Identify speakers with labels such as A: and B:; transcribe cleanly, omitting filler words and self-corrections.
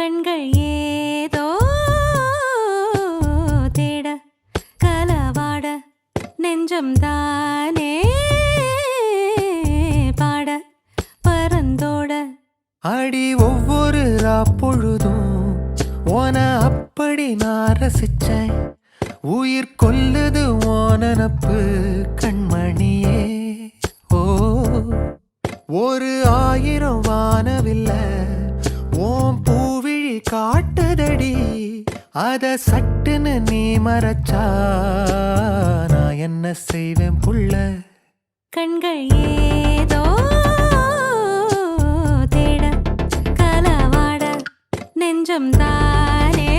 A: கண்கள் ஏதோ தேட கலவாட நெஞ்சம் தானே பாட பரந்தோட
B: அடி ஒவ்வொரு பொழுதும் ஓன அப்படி நான் ரசிச்சேன். உயிர் கொல்லுது ஓனப்பு கண்மணியே. ஓ ஒரு 1000 வானவில்ல ஓம் பூவிழி காட்டுதடி. அத சட்டுன்னு நீ மறைச்சா நான் என்ன செய்வேன் புள்ள.
A: கண்கள் ஏதோ தேட கலவாட நெஞ்சம் தானே